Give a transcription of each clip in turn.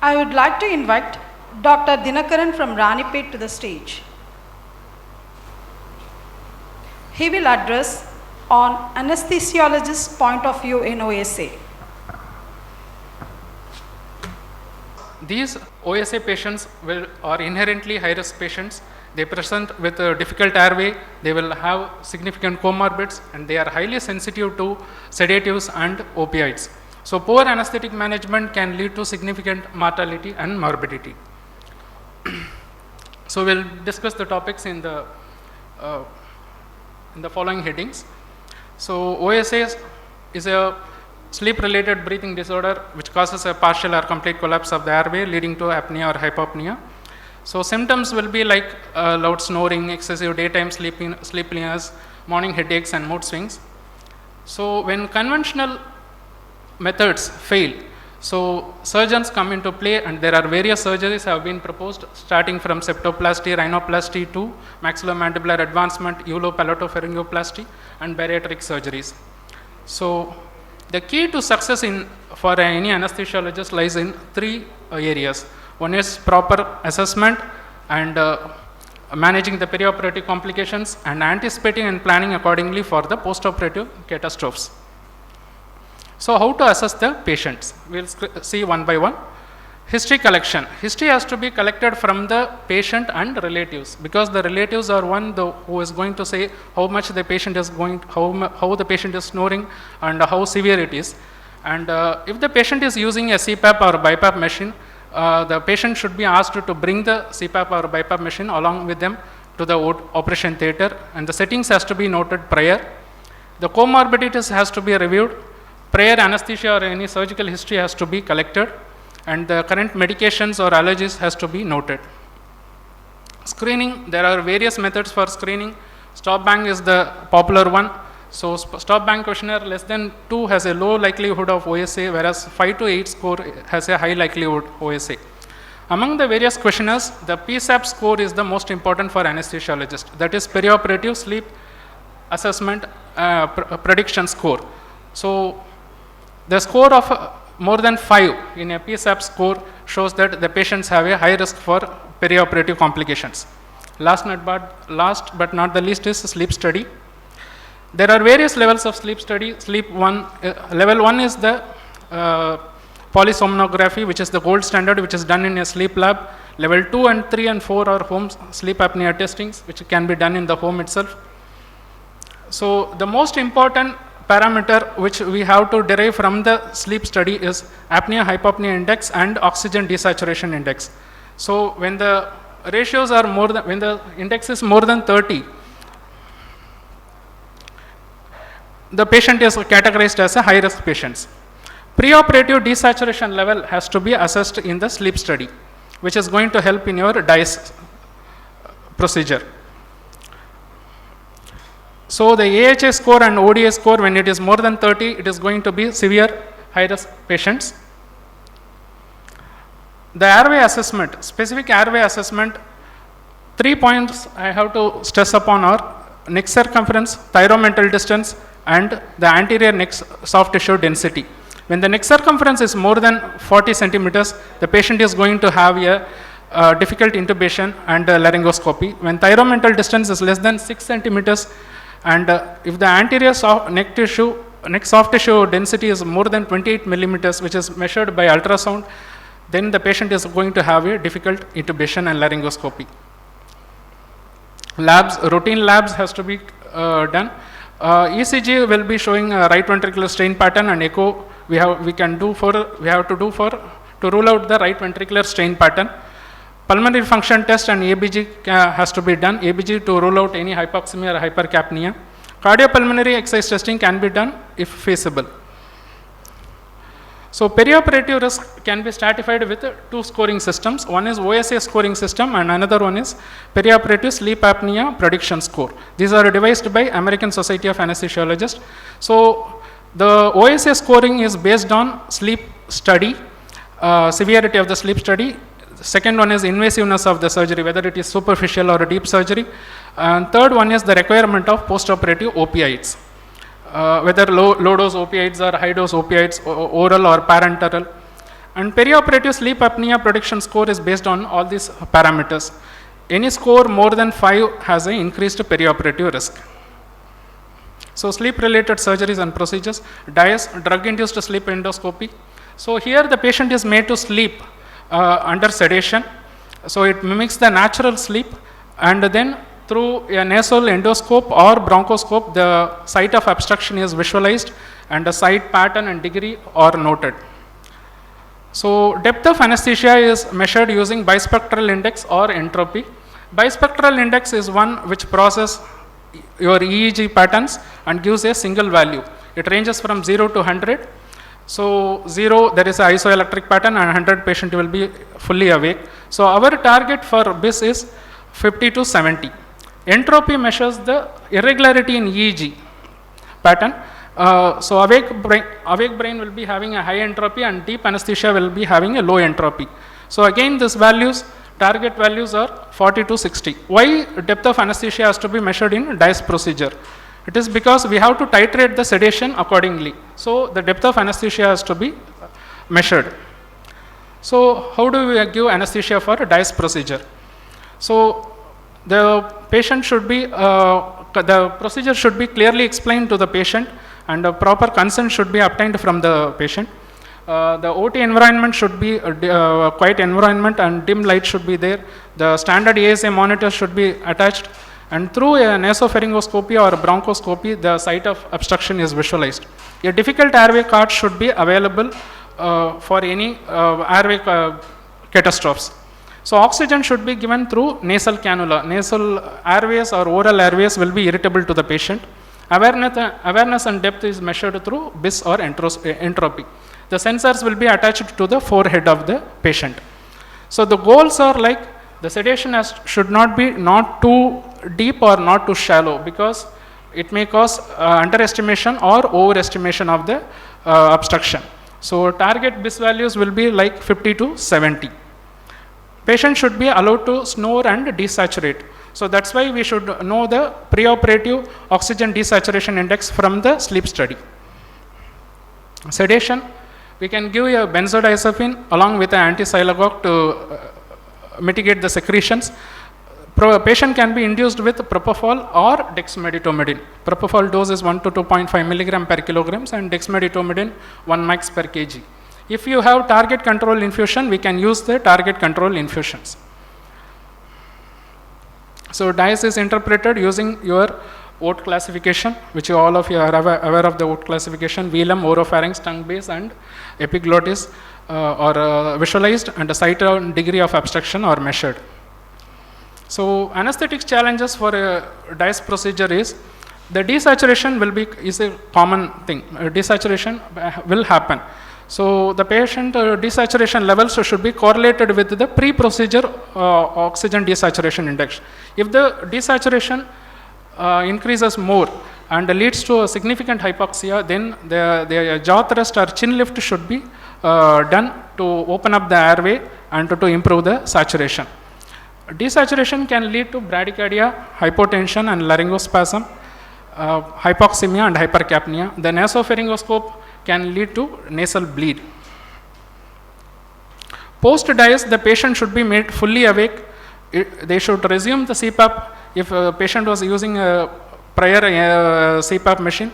I would like to invite Dr. Dinakaran from Ranipet to the stage. He will address on anesthesiologist's point of view in OSA. These OSA patients are inherently high-risk patients. They present with a difficult airway, they will have significant comorbids, and they are highly sensitive to sedatives and opioids. So poor anesthetic management can lead to significant mortality and morbidity. So we'll discuss the topics in the following headings. So OSA is a sleep-related breathing disorder which causes a partial or complete collapse of the airway leading to apnea or hypopnea. So symptoms will be like loud snoring, excessive daytime sleepiness, morning headaches, and mood swings. So when conventional methods fail, so surgeons come into play, and there are various surgeries have been proposed, starting from septoplasty, rhinoplasty to maxillomandibular advancement, uvulopalatopharyngoplasty, and bariatric surgeries. So the key to success for any anesthesiologist lies in three areas. One is proper assessment and managing the perioperative complications, and anticipating and planning accordingly for the postoperative catastrophes. So how to assess the patients? We'll see one by one. History collection. History has to be collected from the patient and relatives, because the relatives are who is going to say how much the patient is how the patient is snoring and how severe it is. And if the patient is using a CPAP or BiPAP machine, the patient should be asked to bring the CPAP or BiPAP machine along with them to the operation theater, and the settings has to be noted prior. The comorbidities has to be reviewed. Prior anesthesia or any surgical history has to be collected, and the current medications or allergies has to be noted. Screening, there are various methods for screening. Stop bang is the popular one. So stop bang questionnaire less than 2 has a low likelihood of OSA, whereas 5 to 8 score has a high likelihood OSA. Among the various questionnaires, the PSAP score is the most important for anesthesiologist. That is perioperative sleep assessment prediction score. So the score of more than 5 in a PSAP score shows that the patients have a high risk for perioperative complications. Last but not the least is sleep study. There are various levels of sleep study. Level 1 is the polysomnography, which is the gold standard, which is done in a sleep lab. Level 2 and 3 and 4 are home sleep apnea testings, which can be done in the home itself. So the most important parameter which we have to derive from the sleep study is apnea hypopnea index and oxygen desaturation index. So when the ratios are when the index is more than 30, the patient is categorized as a high risk patient. Preoperative desaturation level has to be assessed in the sleep study, which is going to help in your DICE procedure. So the AHA score and ODA score, when it is more than 30, it is going to be severe high-risk patients. The airway assessment, specific airway assessment, 3 points I have to stress upon are neck circumference, thyromental distance, and the anterior neck soft tissue density. When the neck circumference is more than 40 centimeters, the patient is going to have a difficult intubation and laryngoscopy. When thyromental distance is less than 6 centimeters, and if the anterior neck soft tissue density is more than 28 millimeters, which is measured by ultrasound, then the patient is going to have a difficult intubation and laryngoscopy. Routine labs has to be done. ECG will be showing a right ventricular strain pattern, and echo we have to do to rule out the right ventricular strain pattern. Pulmonary function test and ABG has to be done, ABG to rule out any hypoxemia or hypercapnia. Cardiopulmonary exercise testing can be done if feasible. So perioperative risk can be stratified with 2 scoring systems. One is OSA scoring system, and another one is perioperative sleep apnea prediction score. These are devised by American Society of Anesthesiologists. So the OSA scoring is based on sleep study, severity of the sleep study. Second one is invasiveness of the surgery, whether it is superficial or deep surgery. And third one is the requirement of postoperative opioids, whether low dose opioids or high dose opioids, oral or parenteral. And perioperative sleep apnea prediction score is based on all these parameters. Any score more than 5 has an increased perioperative risk. So sleep-related surgeries and procedures, DIAS, drug-induced sleep endoscopy. So here the patient is made to sleep under sedation. So it mimics the natural sleep, and then through a nasal endoscope or bronchoscope, the site of obstruction is visualized and the site pattern and degree are noted. So depth of anesthesia is measured using bispectral index or entropy. Bispectral index is one which processes your EEG patterns and gives a single value. It ranges from 0 to 100. So 0, there is an isoelectric pattern, and 100 patient will be fully awake. So our target for BIS is 50 to 70. Entropy measures the irregularity in EEG pattern. So awake brain will be having a high entropy, and deep anesthesia will be having a low entropy. So again, these values, target values are 40 to 60. Why depth of anesthesia has to be measured in DICE procedure? It is because we have to titrate the sedation accordingly. So the depth of anesthesia has to be measured. So how do we give anesthesia for a DICE procedure? So the patient should be, the procedure should be clearly explained to the patient, and a proper consent should be obtained from the patient. The OT environment should be a quiet environment, and dim light should be there. The standard ASA monitor should be attached, and through a nasopharyngoscopy or bronchoscopy, the site of obstruction is visualized. A difficult airway cart should be available for any airway catastrophes. So oxygen should be given through nasal cannula. Nasal airways or oral airways will be irritable to the patient. Awareness and depth is measured through BIS or entropy. The sensors will be attached to the forehead of the patient. So the goals are like the sedation should not be not too deep or not too shallow, because it may cause underestimation or overestimation of the obstruction. So target BIS values will be like 50 to 70. Patient should be allowed to snore and desaturate. So that's why we should know the preoperative oxygen desaturation index from the sleep study. Sedation, we can give a benzodiazepine along with an antisylagogue to mitigate the secretions. Patient can be induced with propofol or dexmedetomidine. Propofol dose is 1 to 2.5 milligram per kilograms, and dexmedetomidine 1 max per kg. If you have target control infusion, we can use the target control infusions. So DICE is interpreted using your OAT classification, which all of you are aware of the OAT classification. Velum, oropharynx, tongue base, and epiglottis are visualized, and the site and degree of obstruction are measured. So anesthetics challenges for a DICE procedure is the desaturation is a common thing. Desaturation will happen. So the patient desaturation levels should be correlated with the pre-procedure oxygen desaturation index. If the desaturation increases more and leads to a significant hypoxia, then the jaw thrust or chin lift should be done to open up the airway and to improve the saturation. Desaturation can lead to bradycardia, hypotension and laryngospasm, hypoxemia and hypercapnia. The nasopharyngoscope can lead to nasal bleed. Post-DICE, the patient should be made fully awake. They should resume the CPAP if a patient was using a prior CPAP machine,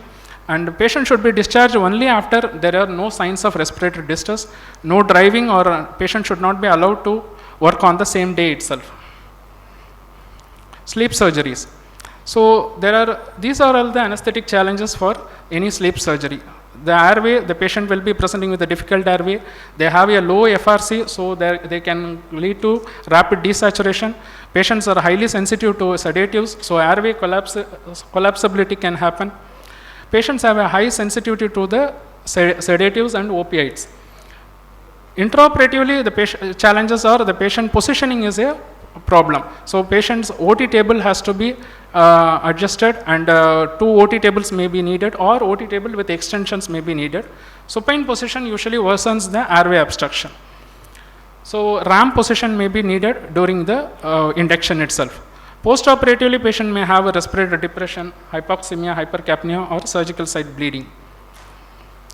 and the patient should be discharged only after there are no signs of respiratory distress, no driving, or patient should not be allowed to work on the same day itself. Sleep surgeries. So these are all the anesthetic challenges for any sleep surgery. The airway, the patient will be presenting with a difficult airway. They have a low FRC, so they can lead to rapid desaturation. Patients are highly sensitive to sedatives, so airway collapsibility can happen. Patients have a high sensitivity to the sedatives and opiates. Intraoperatively, the challenges are the patient positioning is a problem. So patient's OT table has to be adjusted, and 2 OT tables may be needed, or OT table with extensions may be needed. Supine position usually worsens the airway obstruction. So RAM position may be needed during the induction itself. Post-operatively, patient may have a respiratory depression, hypoxemia, hypercapnia, or surgical site bleeding.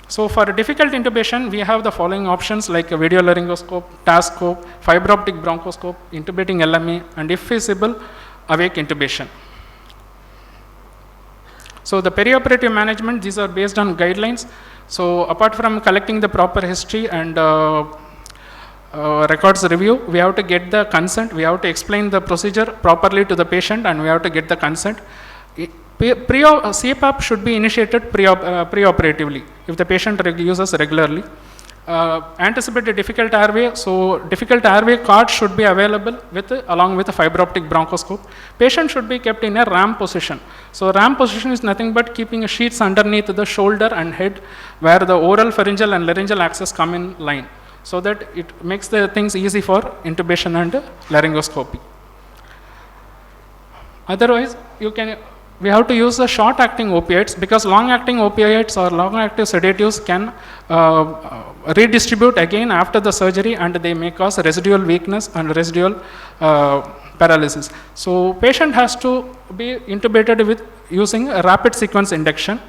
So for difficult intubation, we have the following options like a video laryngoscope, TAS scope, fiber optic bronchoscope, intubating LME, and if feasible, awake intubation. So the perioperative management, these are based on guidelines. So apart from collecting the proper history and records review, we have to get the consent, we have to explain the procedure properly to the patient, and we have to get the consent. CPAP should be initiated preoperatively if the patient uses regularly. Anticipated difficult airway, so difficult airway card should be available along with a fiber optic bronchoscope. Patient should be kept in a RAM position. So RAM position is nothing but keeping sheets underneath the shoulder and head where the oral, pharyngeal and laryngeal access come in line, so that it makes the things easy for intubation and laryngoscopy. Otherwise, we have to use the short-acting opiates, because long-acting opiates or long-acting sedatives can redistribute again after the surgery, and they may cause residual weakness and residual paralysis. So patient has to be intubated with using a rapid sequence induction.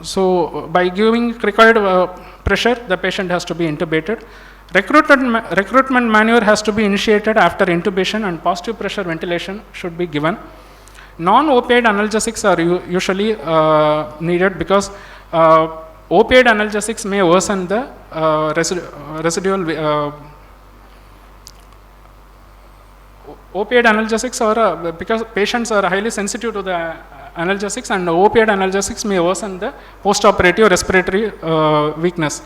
So by giving required pressure, the patient has to be intubated. Recruitment maneuver has to be initiated after intubation, and positive pressure ventilation should be given. Non-opioid analgesics are usually needed, because opioid analgesics may worsen the residual. Opioid analgesics are because patients are highly sensitive to the analgesics, and opioid analgesics may worsen the post-operative respiratory weakness.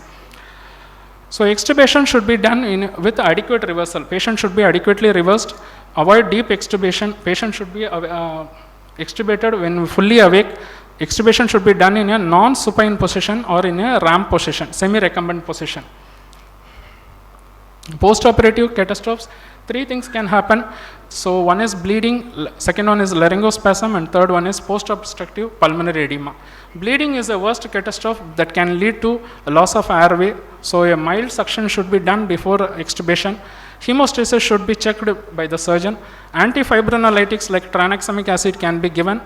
So extubation should be done with adequate reversal. Patient should be adequately reversed. Avoid deep extubation. Patient should be extubated when fully awake. Extubation should be done in a non-supine position or in a RAM position, semi-recumbent position. Post-operative catastrophes, three things can happen. So one is bleeding, second one is laryngospasm, and third one is post-obstructive pulmonary edema. Bleeding is the worst catastrophe that can lead to a loss of airway. So a mild suction should be done before extubation. Hemostasis should be checked by the surgeon. Antifibrinolytics like tranexamic acid can be given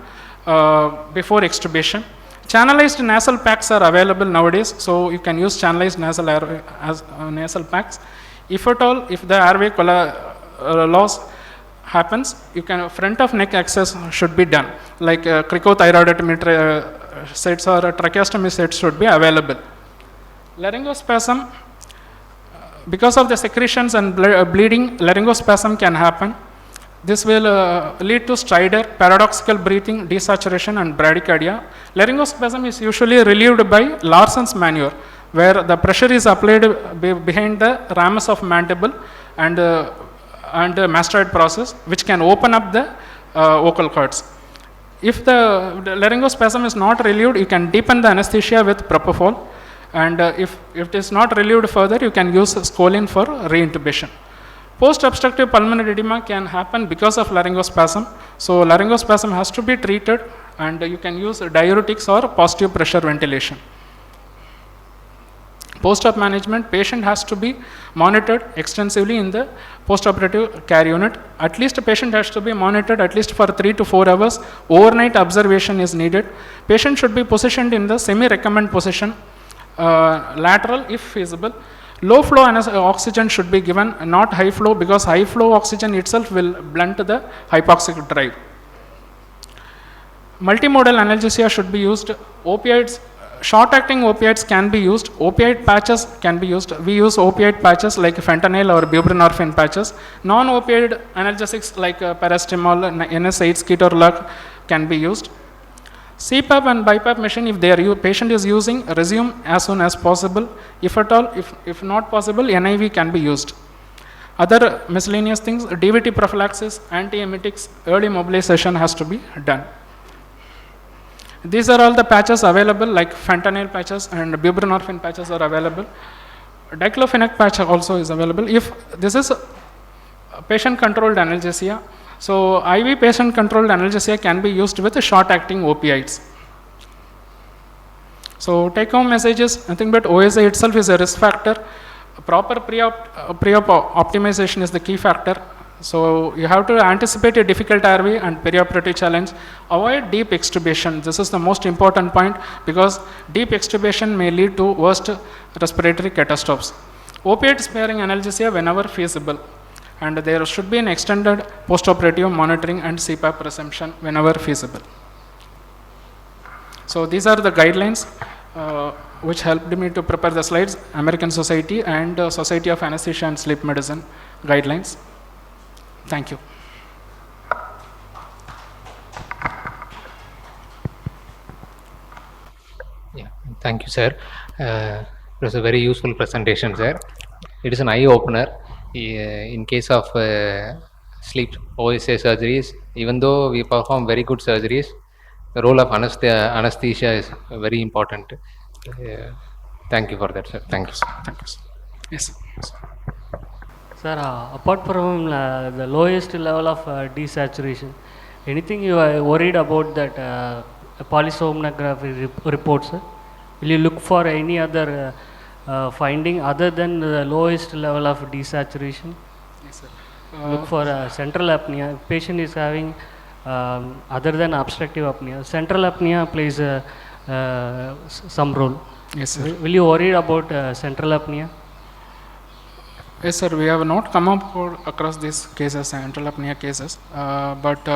before extubation. Channelized nasal packs are available nowadays, so you can use channelized nasal packs. If at all, if the airway loss happens, front of neck access should be done, like cricothyroidotomy sets or tracheostomy sets should be available. Laryngospasm, because of the secretions and bleeding, laryngospasm can happen. This will lead to stridor, paradoxical breathing, desaturation, and bradycardia. Laryngospasm is usually relieved by Larson's maneuver, where the pressure is applied behind the ramus of mandible and mastoid process, which can open up the vocal cords. If the laryngospasm is not relieved, you can deepen the anesthesia with propofol, and if it is not relieved further, you can use scoline for reintubation. Post-obstructive pulmonary edema can happen because of laryngospasm. So laryngospasm has to be treated, and you can use diuretics or positive pressure ventilation. Post-op management, patient has to be monitored extensively in the post-operative care unit. At least a patient has to be monitored at least for 3 to 4 hours. Overnight observation is needed. Patient should be positioned in the semi-recumbent position, lateral if feasible. Low flow oxygen should be given, not high flow, because high flow oxygen itself will blunt the hypoxic drive. Multimodal analgesia should be used. Opioids, short-acting opiates can be used. Opioid patches can be used. We use opioid patches like fentanyl or buprenorphine patches. Non-opioid analgesics like paracetamol, NSAIDs, ketorolac can be used. CPAP and BiPAP machine, if patient is using, resume as soon as possible. If at all, if not possible, NIV can be used. Other miscellaneous things, DVT prophylaxis, antiemetics, early mobilization has to be done. These are all the patches available, like fentanyl patches and buprenorphine patches are available. Diclofenac patch also is available. If this is patient-controlled analgesia, so IV patient-controlled analgesia can be used with short-acting opiates. So take-home message is nothing but OSA itself is a risk factor. Proper pre-op optimization is the key factor. So you have to anticipate a difficult airway and perioperative challenge. Avoid deep extubation. This is the most important point because deep extubation may lead to worst respiratory catastrophes. Opiate sparing analgesia whenever feasible. And there should be an extended postoperative monitoring and CPAP resumption whenever feasible. So these are the guidelines which helped me to prepare the slides, American Society and Society of Anesthesia and Sleep Medicine guidelines. Thank you. Yeah, thank you, sir. It was a very useful presentation, sir. It is an eye-opener. In case of sleep OSA surgeries, even though we perform very good surgeries, the role of anesthesia is very important. Thank you for that, sir. Thank you. Thank you, sir. Yes. Sir, apart from the lowest level of desaturation, anything you are worried about that polysomnography reports? Will you look for any other finding other than the lowest level of desaturation? Yes, sir. Look for central apnea. If patient is having other than obstructive apnea, central apnea plays some role. Yes, sir. Will you worry about central apnea? Yes, sir. We have not come up across these cases, central apnea cases. But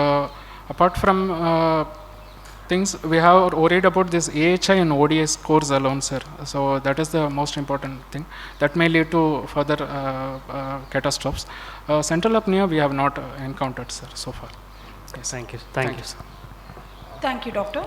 apart from things, we have worried about this AHI and ODI scores alone, sir. So that is the most important thing. That may lead to further catastrophes. Central apnea we have not encountered, sir, so far. Yes. Thank you. Thank you. Sir. Thank you, doctor.